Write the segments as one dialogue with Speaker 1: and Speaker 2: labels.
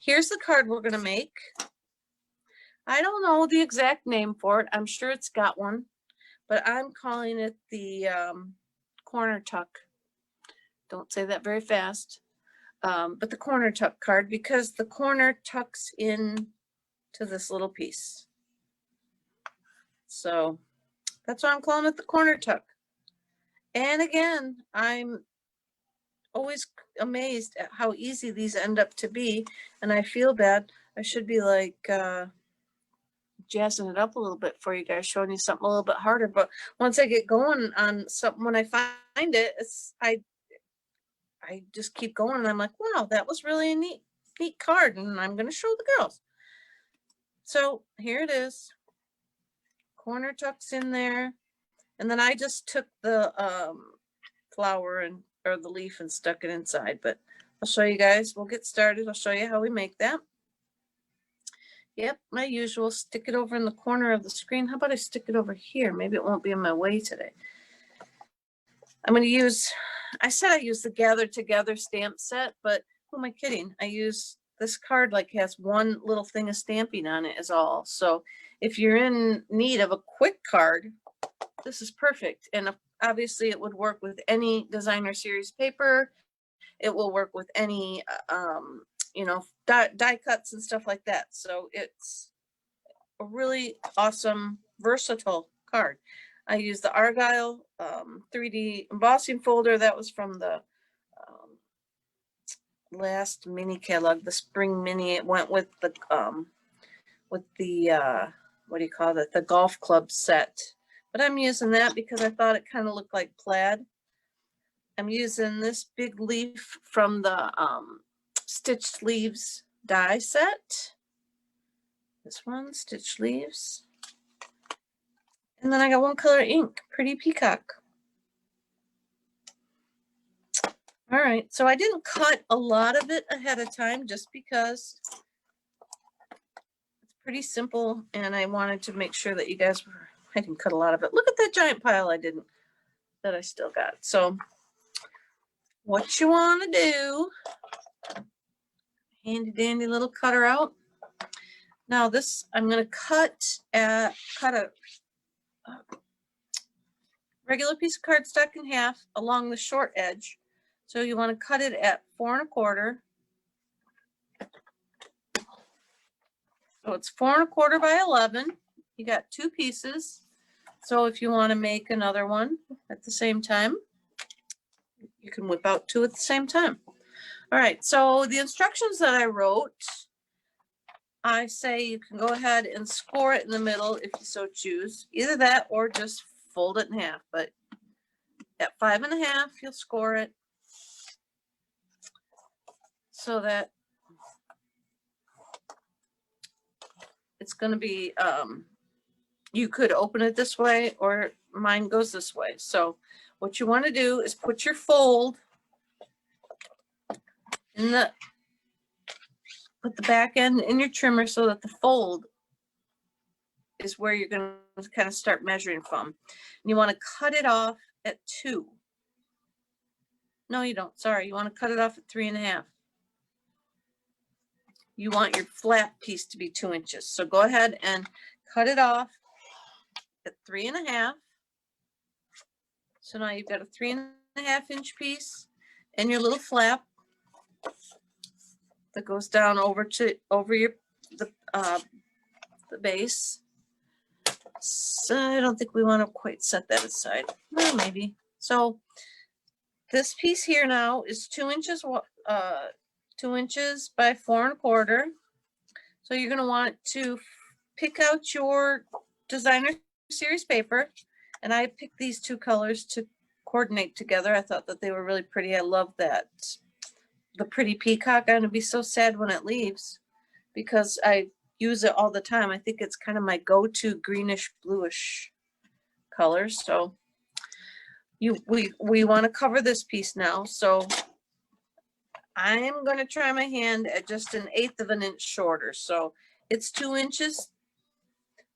Speaker 1: here's the card we're gonna make. I don't know the exact name for it. I'm sure it's got one, but I'm calling it the corner tuck. Don't say that very fast. But the corner tuck card, because the corner tucks in to this little piece. So that's why I'm calling it the corner tuck. And again, I'm always amazed at how easy these end up to be. And I feel bad. I should be like jazzing it up a little bit for you guys, showing you something a little bit harder. But once I get going on something, when I find it, I just keep going, and I'm like, wow, that was really a neat card, and I'm going to show the girls. So here it is. Corner tucks in there, and then I just took the flower or the leaf and stuck it inside. But I'll show you guys. We'll get started. I'll show you how we make that. Yep, my usual. Stick it over in the corner of the screen. How about I stick it over here? Maybe it won't be in my way today. I'm going to use, I said I use the Gather Together stamp set, but who am I kidding? I use this card like has one little thing of stamping on it is all. So if you're in need of a quick card, this is perfect. And obviously it would work with any designer series paper. It will work with any, you know, die cuts and stuff like that. So it's a really awesome, versatile card. I use the Argyle 3D embossing folder. That was from the last mini catalog, the spring mini. It went with the what do you call it? The golf club set. But I'm using that because I thought it kind of looked like plaid. I'm using this big leaf from the Stitched Leaves die set. This one, Stitched Leaves. And then I got one color ink, Pretty Peacock. All right, so I didn't cut a lot of it ahead of time just because it's pretty simple, and I wanted to make sure that you guys were, I didn't cut a lot of it. Look at that giant pile that I still got. So what you want to do, handy dandy little cutter out. Now this, I'm going to cut a regular piece of cardstock in half along the short edge. So you want to cut it at 4 1/4. So it's 4 1/4 by 11. You got 2 pieces. So if you want to make another one at the same time, you can whip out 2 at the same time. All right, so the instructions that I wrote, I say you can go ahead and score it in the middle if you so choose. Either that or just fold it in half. But at 5 1/2, you'll score it so that it's going to be, you could open it this way or mine goes this way. So what you want to do is put your fold in put the back end in your trimmer so that the fold is where you're going to kind of start measuring from. And you want to cut it off at 2. No, you don't. Sorry. You want to cut it off at 3 1/2. You want your flat piece to be 2 inches. So go ahead and cut it off at 3 1/2. So now you've got a 3 1/2 inch piece and your little flap that goes down over the base. So I don't think we want to quite set that aside. Well, maybe. So this piece here now is 2 inches, 2 inches by 4 1/4. So you're going to want to pick out your designer series paper. And I picked these 2 colors to coordinate together. I thought that they were really pretty. I love that. The Pretty Peacock. I'm going to be so sad when it leaves because I use it all the time. I think it's kind of my go-to greenish bluish color. So we want to cover this piece now. So I'm going to try my hand at just 1/8 of an inch shorter. So it's 2 inches.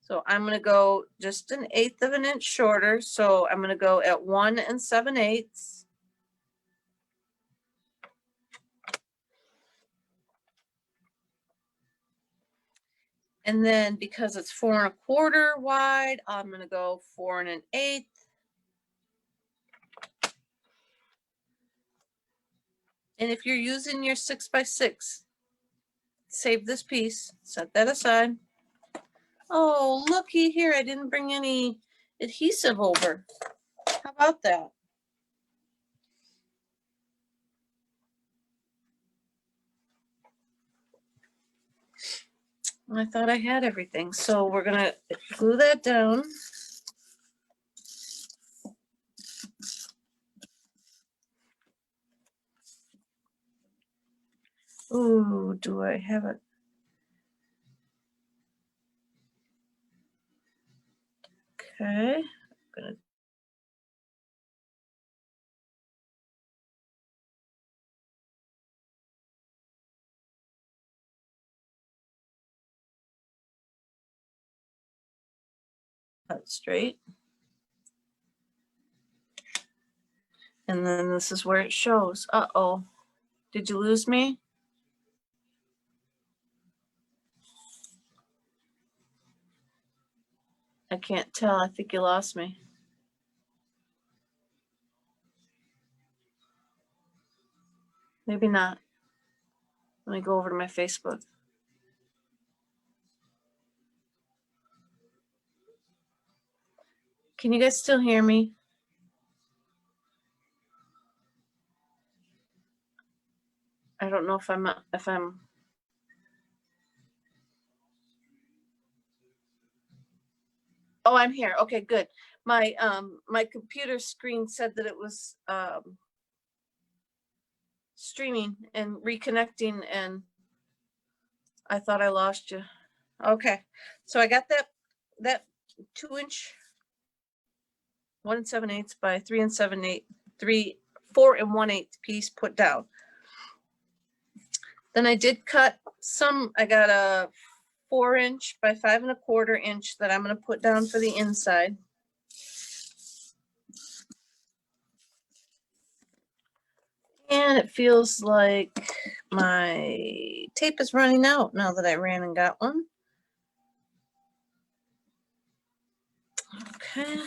Speaker 1: So I'm going to go just 1/8 of an inch shorter. So I'm going to go at 1 7/8. And then because it's 4 1/4 wide, I'm going to go 4 1/8. And if you're using your 6x6, save this piece, set that aside. Oh, looky here, I didn't bring any adhesive over. How about that? I thought I had everything. So we're gonna glue that down. Ooh, do I have it? Okay, I'm gonna cut straight. And then this is where it shows. Uh-oh. Did you lose me? I can't tell. I think you lost me. Maybe not. Let me go over to my Facebook. Can you guys still hear me? I don't know if I'm Oh, I'm here. Okay, good. My computer screen said that it was streaming and reconnecting, and I thought I lost you. Okay, so I got that 2-inch 1 7/8 by 3 7/8 4 1/8 piece put down. Then I did cut some. I got a 4-inch by 5 1/4 inch that I'm going to put down for the inside. And it feels like my tape is running out now that I ran and got one. Okay.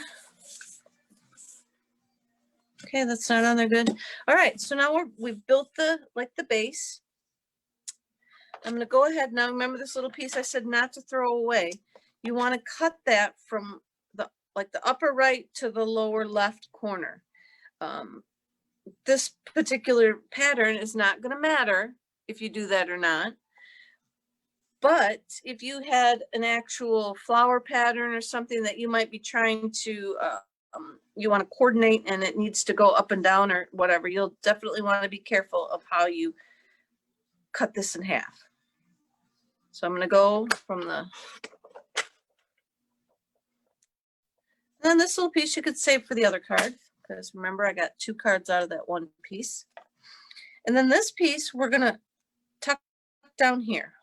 Speaker 1: Okay, that's not on there good. All right, so now we've built the base. I'm gonna go ahead now. Remember this little piece I said not to throw away. You want to cut that from the upper right to the lower left corner. This particular pattern is not going to matter if you do that or not. But if you had an actual flower pattern or something that you might be trying to, you want to coordinate and it needs to go up and down or whatever, you'll definitely want to be careful of how you cut this in half. So I'm going to go from the, and then this little piece you could save for the other card, because remember I got 2 cards out of that one piece. And then this piece we're going to tuck down here.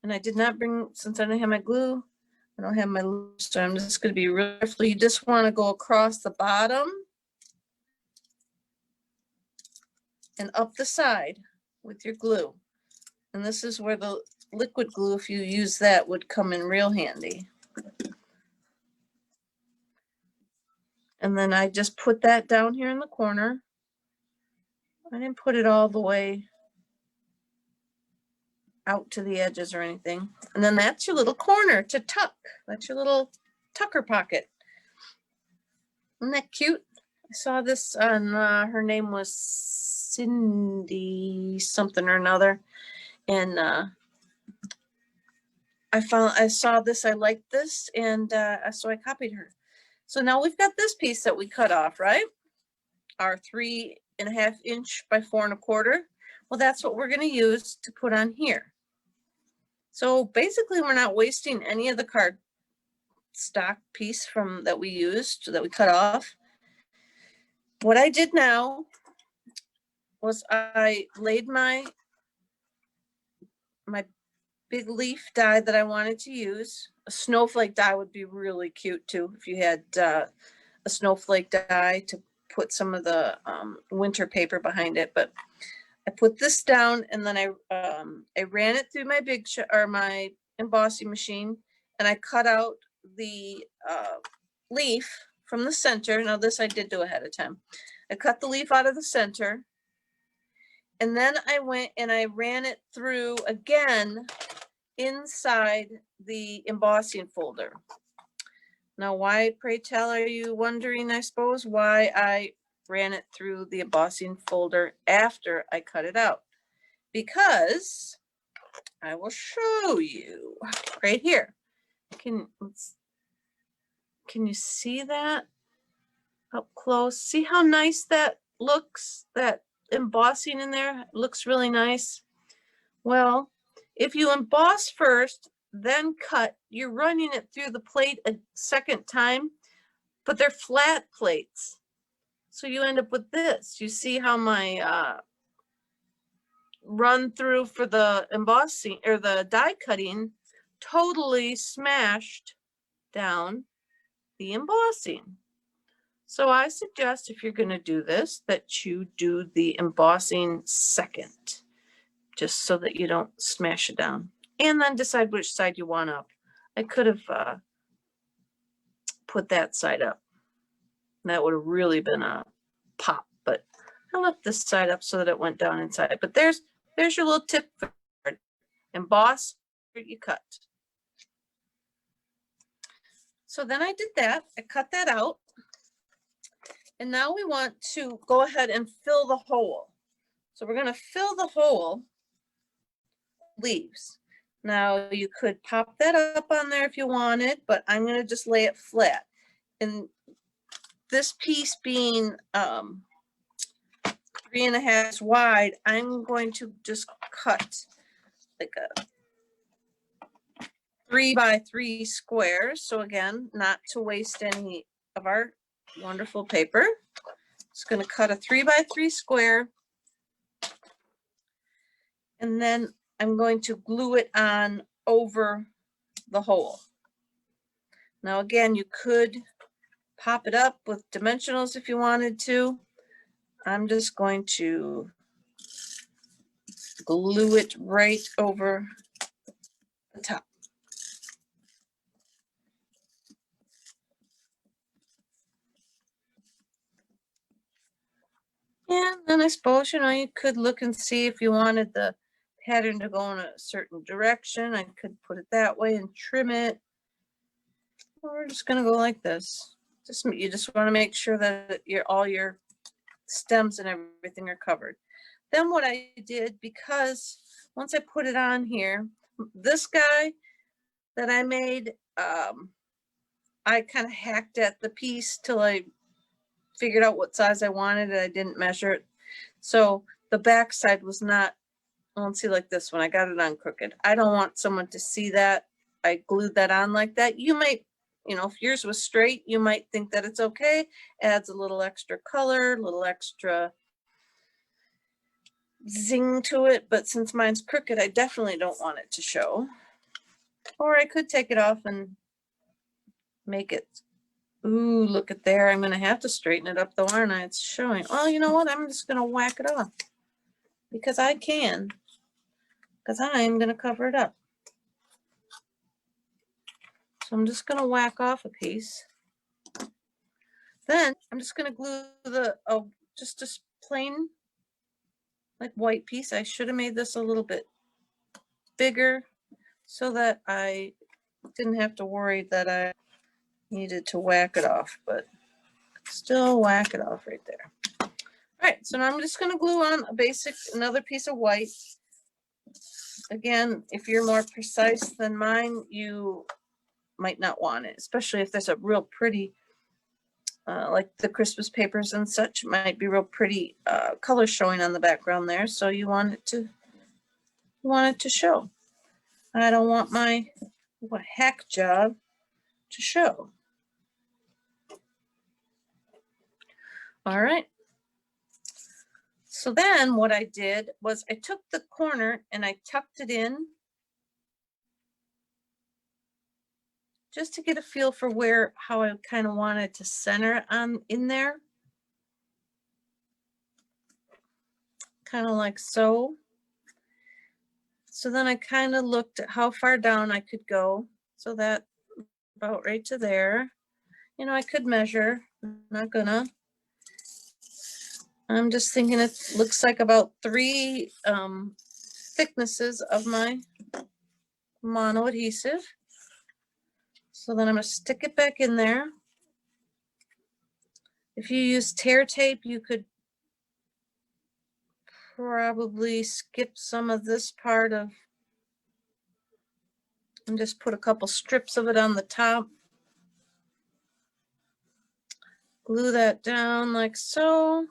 Speaker 1: And I did not bring, since I didn't have my glue, I don't have my glue, so I'm just going to be really careful. You just want to go across the bottom and up the side with your glue. And this is where the liquid glue, if you use that, would come in real handy. And then I just put that down here in the corner. I didn't put it all the way out to the edges or anything. And then that's your little corner to tuck. That's your little tucker pocket. Isn't that cute? I saw this on, her name was Cindy something or another. And I saw this, I liked this, and so I copied her. So now we've got this piece that we cut off, right? Our 3 1/2 inch by 4 1/4. Well, that's what we're going to use to put on here. So basically we're not wasting any of the card stock piece from that we used, that we cut off. What I did now was I laid my big leaf die that I wanted to use. A snowflake die would be really cute too, if you had a snowflake die to put some of the winter paper behind it. But I put this down, and then I ran it through my embossing machine and I cut out the leaf from the center. Now this I did do ahead of time. I cut the leaf out of the center, and then I went and I ran it through again inside the embossing folder. Now, why, pray tell, are you wondering, I suppose, why I ran it through the embossing folder after I cut it out? Because I will show you right here. Can you see that up close? See how nice that looks? That embossing in there looks really nice. Well, if you emboss first, then cut, you're running it through the plate a second time, but they're flat plates. So you end up with this. You see how my run through for the embossing or the die cutting totally smashed down the embossing. So I suggest if you're going to do this, that you do the embossing second, just so that you don't smash it down. And then decide which side you want up. I could have put that side up. That would have really been a pop, but I left this side up so that it went down inside. But there's your little tip for it. Emboss, you cut. So then I did that. I cut that out. And now we want to go ahead and fill the hole. So we're going to fill the hole leaves. Now you could pop that up on there if you wanted, but I'm going to just lay it flat. And this piece being 3.5 wide, I'm going to just cut like a 3x3 squares. So again, not to waste any of our wonderful paper. Just going to cut a 3x3 square. And then I'm going to glue it on over the hole. Now again, you could pop it up with dimensionals if you wanted to. I'm just going to glue it right over the top. And then I suppose, you could look and see if you wanted the pattern to go in a certain direction. I could put it that way and trim it. We're just going to go like this. You just want to make sure that all your stems and everything are covered. Then what I did, because once I put it on here, this guy that I made, I kind of hacked at the piece till I figured out what size I wanted and I didn't measure it. So the back side was not, let's see, like this one, I got it on crooked. I don't want someone to see that. I glued that on like that. You might, if yours was straight, you might think that it's okay. Adds a little extra color, a little extra zing to it. But since mine's crooked, I definitely don't want it to show. Or I could take it off and make it, ooh, look at there. I'm going to have to straighten it up though, aren't I? It's showing. Well, you know what? I'm just going to whack it off because I can. Because I'm going to cover it up. So I'm just going to whack off a piece. Then I'm just going to glue just a plain like white piece. I should have made this a little bit bigger so that I didn't have to worry that I needed to whack it off, but still whack it off right there. All right, so now I'm just going to glue on another piece of white. Again, if you're more precise than mine, you might not want it, especially if there's a real pretty, like the Christmas papers and such, might be real pretty colors showing on the background there. So you want it to show. I don't want my hack job to show. All right. So then what I did was I took the corner and I tucked it in just to get a feel for how I kind of wanted to center in there. Kind of like so. So then I kind of looked at how far down I could go. So that about right to there. You know, I could measure. I'm not gonna. I'm just thinking it looks like about 3 thicknesses of my mono adhesive. So then I'm gonna stick it back in there. If you use tear tape, you could probably skip some of this part of and just put a couple strips of it on the top. Glue that down like so.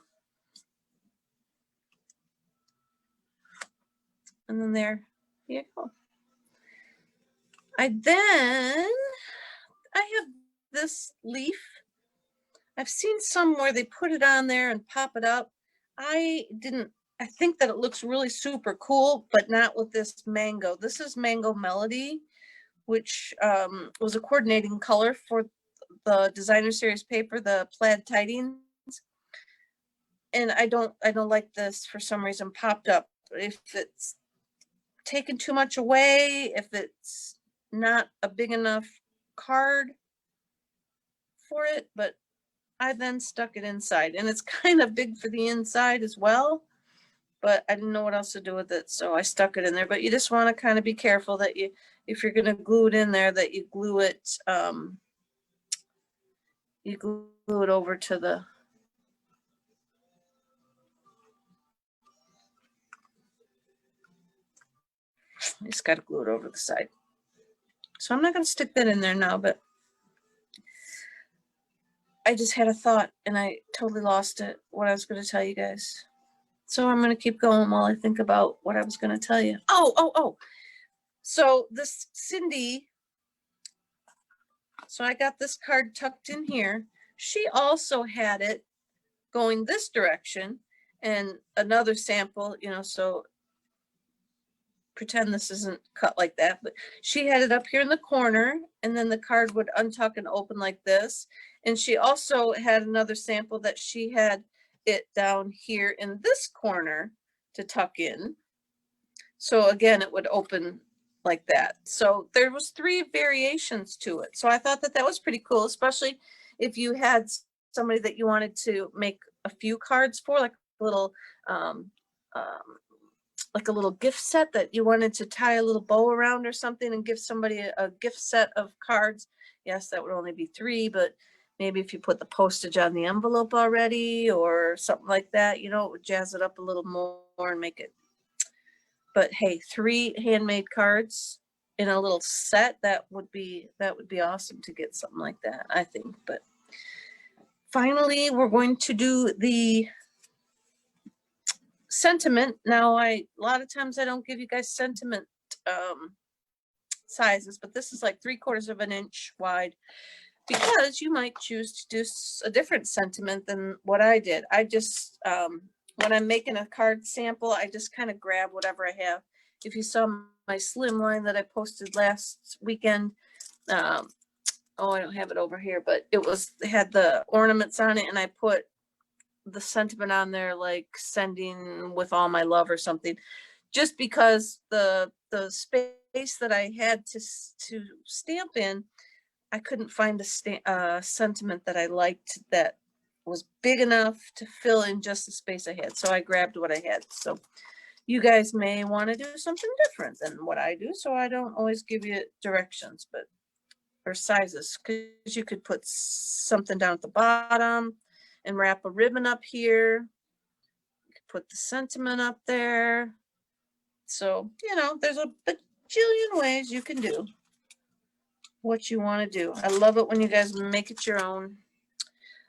Speaker 1: And then there you go. I have this leaf. I've seen some where they put it on there and pop it up. I think that it looks really super cool, but not with this mango. This is Mango Melody, which was a coordinating color for the designer series paper, the plaid tidings. And I don't like this for some reason popped up. If it's taken too much away, if it's not a big enough card for it, but I then stuck it inside, and it's kind of big for the inside as well, but I didn't know what else to do with it, so I stuck it in there. But you just want to kind of be careful that if you're going to glue it in there, that you glue it over to the you just got to glue it over the side. So I'm not going to stick that in there now, but I just had a thought and I totally lost it, what I was going to tell you guys. So I'm going to keep going while I think about what I was going to tell you. Oh. So this Cindy, so I got this card tucked in here. She also had it going this direction and another sample, you know, so pretend this isn't cut like that, but she had it up here in the corner and then the card would untuck and open like this. And she also had another sample that she had it down here in this corner to tuck in. So again, it would open like that. So there was 3 variations to it. So I thought that was pretty cool, especially if you had somebody that you wanted to make a few cards for, like a little like a little gift set that you wanted to tie a little bow around or something and give somebody a gift set of cards. Yes, that would only be 3, but maybe if you put the postage on the envelope already or something like that, you know, it would jazz it up a little more and make it. But hey, 3 handmade cards in a little set, that would be awesome to get something like that, I think. But finally, we're going to do the sentiment. Now, a lot of times I don't give you guys sentiment sizes, but this is like 3/4 of an inch wide because you might choose to do a different sentiment than what I did. I just when I'm making a card sample, I just kind of grab whatever I have. If you saw my slim line that I posted last weekend, oh, I don't have it over here, but it had the ornaments on it, and I put the sentiment on there, like sending with all my love or something, just because the space that I had to stamp in, I couldn't find a sentiment that I liked that was big enough to fill in just the space I had. So I grabbed what I had. So you guys may want to do something different than what I do. So I don't always give you directions, but or sizes, because you could put something down at the bottom and wrap a ribbon up here. You could put the sentiment up there. So, you know, there's a bajillion ways you can do what you want to do. I love it when you guys make it your own.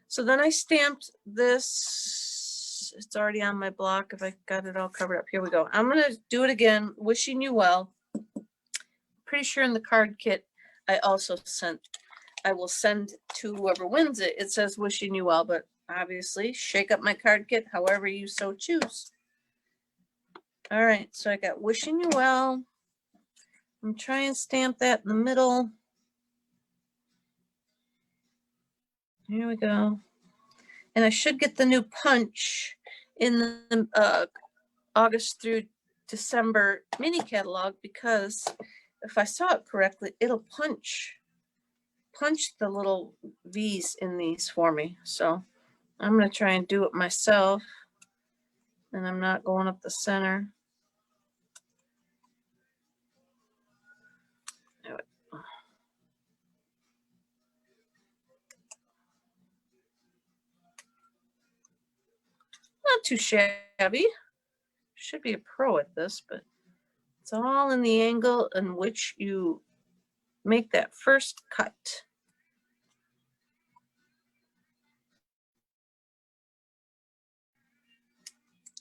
Speaker 1: So then I stamped this. It's already on my block. If I got it all covered up, here we go. I'm going to do it again. Wishing you well. Pretty sure in the card kit I also I will send to whoever wins it. It says wishing you well, but obviously shake up my card kit however you so choose. All right, so I got wishing you well. I'm trying to stamp that in the middle. Here we go. And I should get the new punch in the August through December mini catalog, because if I saw it correctly, it'll punch the little V's in these for me. So I'm going to try and do it myself, and I'm not going up the center. Not too shabby. Should be a pro at this, but it's all in the angle in which you make that first cut.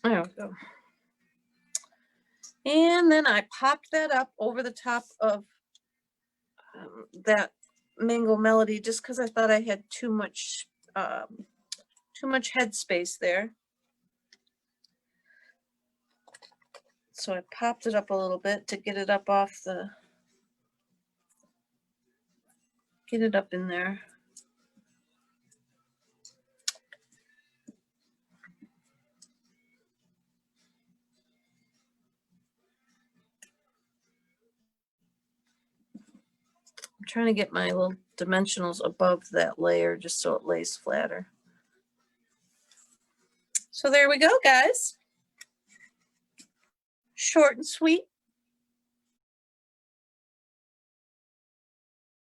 Speaker 1: There we go. And then I popped that up over the top of that Mango Melody, just because I thought I had too much head space there. So I popped it up a little bit to get it up off the, get it up in there. I'm trying to get my little dimensionals above that layer just so it lays flatter. So there we go, guys. Short and sweet.